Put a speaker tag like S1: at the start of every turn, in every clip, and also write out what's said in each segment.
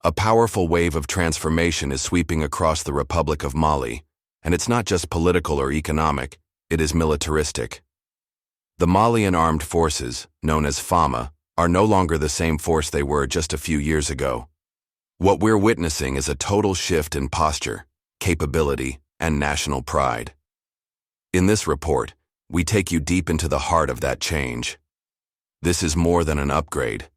S1: A powerful wave of transformation is sweeping across the Republic of Mali, and it's not just political or economic, it is militaristic. The Malian armed forces, known as FAMA, are no longer the same force they were just a few years ago. What we're witnessing is a total shift in posture, capability, and national pride. In this report, we take you deep into the heart of that change. This is more than an upgrade.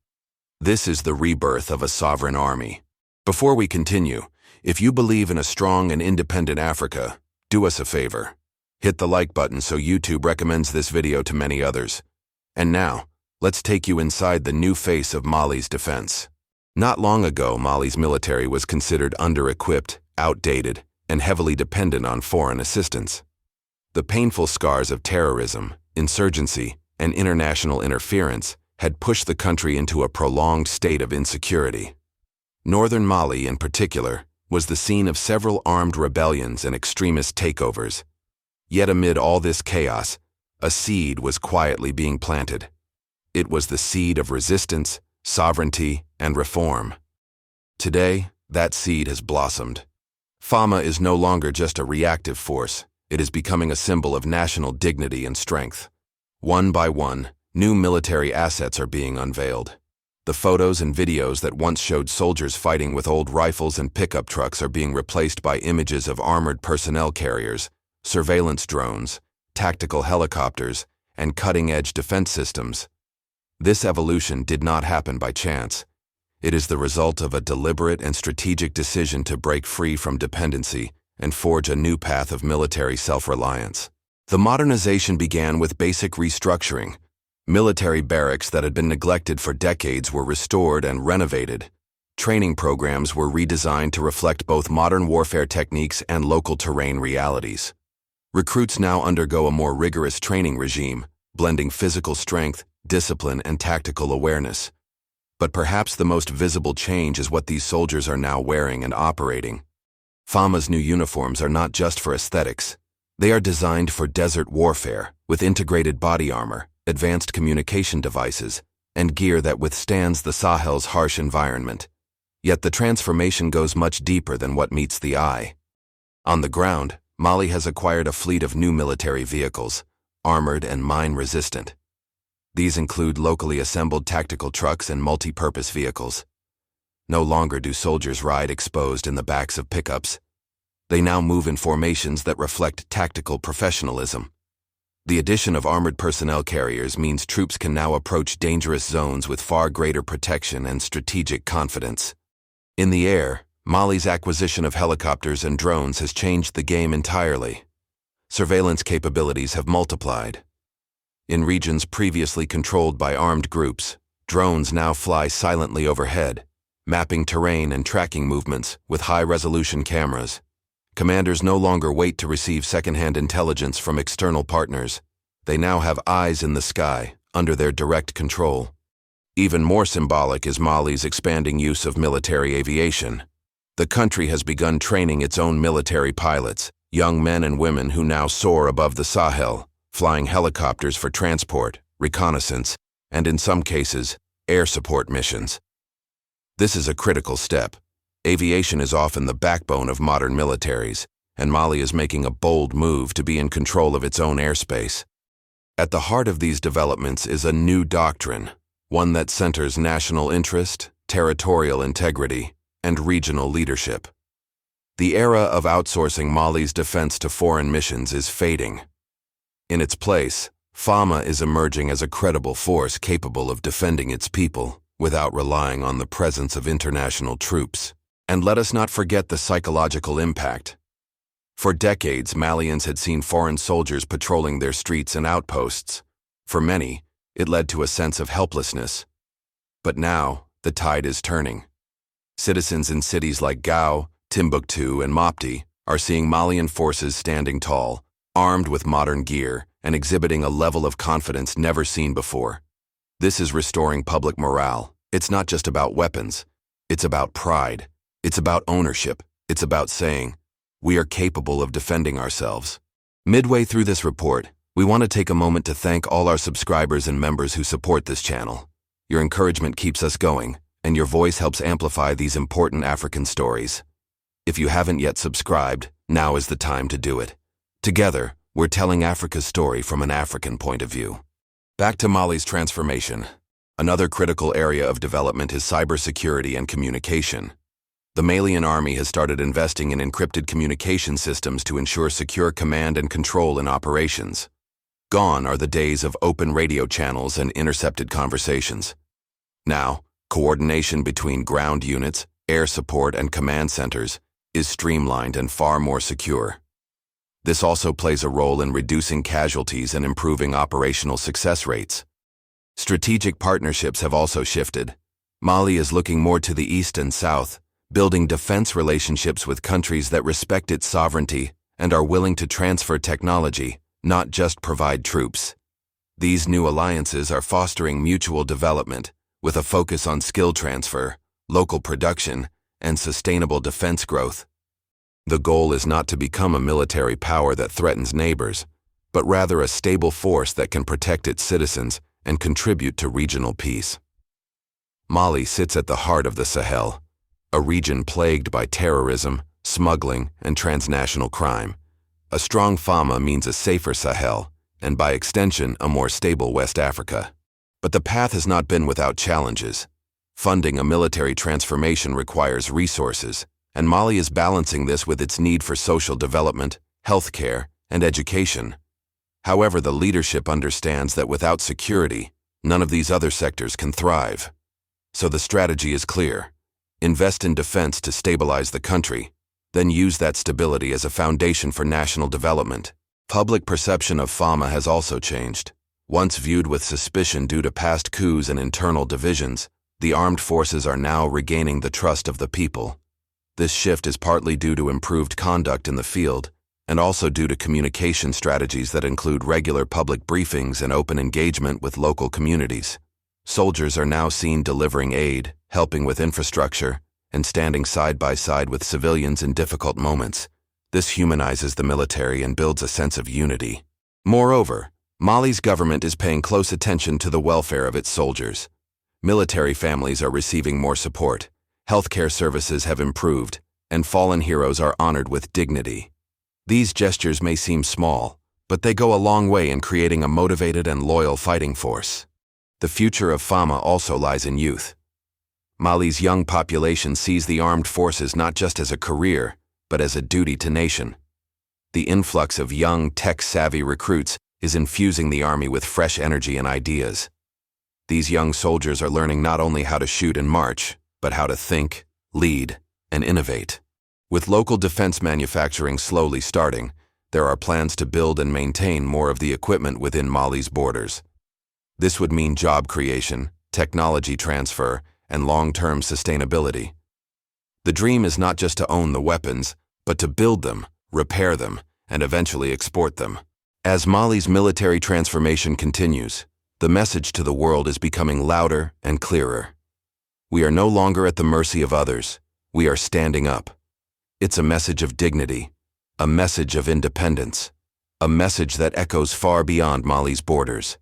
S1: This is the rebirth of a sovereign army. Before we continue, if you believe in a strong and independent Africa, do us a favor. Hit the like button so YouTube recommends this video to many others. And now, let's take you inside the new face of Mali's defense. Not long ago, Mali's military was considered under-equipped, outdated, and heavily dependent on foreign assistance. The painful scars of terrorism, insurgency, and international interference had pushed the country into a prolonged state of insecurity. Northern Mali, in particular, was the scene of several armed rebellions and extremist takeovers. Yet amid all this chaos, a seed was quietly being planted. It was the seed of resistance, sovereignty, and reform. Today, that seed has blossomed. FAMA is no longer just a reactive force. It is becoming a symbol of national dignity and strength. One by one, new military assets are being unveiled. The photos and videos that once showed soldiers fighting with old rifles and pickup trucks are being replaced by images of armored personnel carriers, surveillance drones, tactical helicopters, and cutting-edge defense systems. This evolution did not happen by chance. It is the result of a deliberate and strategic decision to break free from dependency and forge a new path of military self-reliance. The modernization began with basic restructuring. Military barracks that had been neglected for decades were restored and renovated. Training programs were redesigned to reflect both modern warfare techniques and local terrain realities. Recruits now undergo a more rigorous training regime, blending physical strength, discipline, and tactical awareness. But perhaps the most visible change is what these soldiers are now wearing and operating. FAMA's new uniforms are not just for aesthetics. They are designed for desert warfare, with integrated body armor, advanced communication devices, and gear that withstands the Sahel's harsh environment. Yet the transformation goes much deeper than what meets the eye. On the ground, Mali has acquired a fleet of new military vehicles, armored and mine-resistant. These include locally assembled tactical trucks and multi-purpose vehicles. No longer do soldiers ride exposed in the backs of pickups. They now move in formations that reflect tactical professionalism. The addition of armored personnel carriers means troops can now approach dangerous zones with far greater protection and strategic confidence. In the air, Mali's acquisition of helicopters and drones has changed the game entirely. Surveillance capabilities have multiplied. In regions previously controlled by armed groups, drones now fly silently overhead, mapping terrain and tracking movements with high-resolution cameras. Commanders no longer wait to receive second-hand intelligence from external partners. They now have eyes in the sky, under their direct control. Even more symbolic is Mali's expanding use of military aviation. The country has begun training its own military pilots, young men and women who now soar above the Sahel, flying helicopters for transport, reconnaissance, and in some cases, air support missions. This is a critical step. Aviation is often the backbone of modern militaries, and Mali is making a bold move to be in control of its own airspace. At the heart of these developments is a new doctrine, one that centers national interest, territorial integrity, and regional leadership. The era of outsourcing Mali's defense to foreign missions is fading. In its place, FAMA is emerging as a credible force capable of defending its people without relying on the presence of international troops. And let us not forget the psychological impact. For decades, Malians had seen foreign soldiers patrolling their streets and outposts. For many, it led to a sense of helplessness. But now, the tide is turning. Citizens in cities like Gao, Timbuktu, and Mopti are seeing Malian forces standing tall, armed with modern gear, and exhibiting a level of confidence never seen before. This is restoring public morale. It's not just about weapons. It's about pride. It's about ownership. It's about saying, we are capable of defending ourselves. Midway through this report, we want to take a moment to thank all our subscribers and members who support this channel. Your encouragement keeps us going, and your voice helps amplify these important African stories. If you haven't yet subscribed, now is the time to do it. Together, we're telling Africa's story from an African point of view. Back to Mali's transformation. Another critical area of development is cybersecurity and communication. The Malian army has started investing in encrypted communication systems to ensure secure command and control in operations. Gone are the days of open radio channels and intercepted conversations. Now, coordination between ground units, air support, and command centers is streamlined and far more secure. This also plays a role in reducing casualties and improving operational success rates. Strategic partnerships have also shifted. Mali is looking more to the east and south, building defense relationships with countries that respect its sovereignty and are willing to transfer technology, not just provide troops. These new alliances are fostering mutual development, with a focus on skill transfer, local production, and sustainable defense growth. The goal is not to become a military power that threatens neighbors, but rather a stable force that can protect its citizens and contribute to regional peace. Mali sits at the heart of the Sahel, a region plagued by terrorism, smuggling, and transnational crime. A strong FAMA means a safer Sahel, and by extension, a more stable West Africa. But the path has not been without challenges. Funding a military transformation requires resources, and Mali is balancing this with its need for social development, healthcare, and education. However, the leadership understands that without security, none of these other sectors can thrive. So the strategy is clear. Invest in defense to stabilize the country, then use that stability as a foundation for national development. Public perception of FAMA has also changed. Once viewed with suspicion due to past coups and internal divisions, the armed forces are now regaining the trust of the people. This shift is partly due to improved conduct in the field, and also due to communication strategies that include regular public briefings and open engagement with local communities. Soldiers are now seen delivering aid, helping with infrastructure, and standing side by side with civilians in difficult moments. This humanizes the military and builds a sense of unity. Moreover, Mali's government is paying close attention to the welfare of its soldiers. Military families are receiving more support, healthcare services have improved, and fallen heroes are honored with dignity. These gestures may seem small, but they go a long way in creating a motivated and loyal fighting force. The future of FAMA also lies in youth. Mali's young population sees the armed forces not just as a career, but as a duty to nation. The influx of young, tech-savvy recruits is infusing the army with fresh energy and ideas. These young soldiers are learning not only how to shoot and march, but how to think, lead, and innovate. With local defense manufacturing slowly starting, there are plans to build and maintain more of the equipment within Mali's borders. This would mean job creation, technology transfer, and long-term sustainability. The dream is not just to own the weapons, but to build them, repair them, and eventually export them. As Mali's military transformation continues, the message to the world is becoming louder and clearer. We are no longer at the mercy of others. We are standing up. It's a message of dignity, a message of independence, a message that echoes far beyond Mali's borders.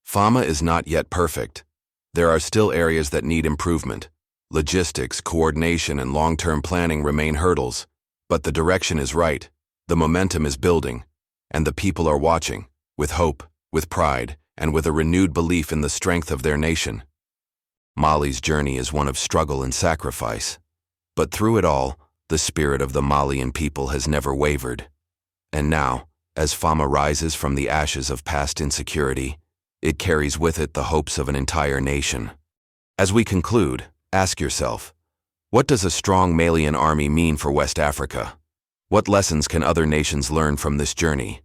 S1: FAMA is not yet perfect. There are still areas that need improvement. Logistics, coordination, and long-term planning remain hurdles, but the direction is right, the momentum is building, and the people are watching, with hope, with pride, and with a renewed belief in the strength of their nation. Mali's journey is one of struggle and sacrifice, but through it all, the spirit of the Malian people has never wavered. And now, as FAMA rises from the ashes of past insecurity, it carries with it the hopes of an entire nation. As we conclude, ask yourself, what does a strong Malian army mean for West Africa? What lessons can other nations learn from this journey?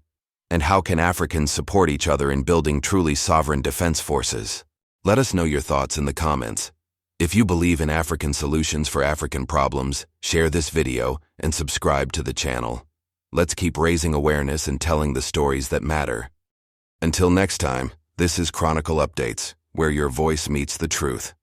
S1: And how can Africans support each other in building truly sovereign defense forces? Let us know your thoughts in the comments. If you believe in African solutions for African problems, share this video and subscribe to the channel. Let's keep raising awareness and telling the stories that matter. Until next time, this is Chronicle Updates, where your voice meets the truth.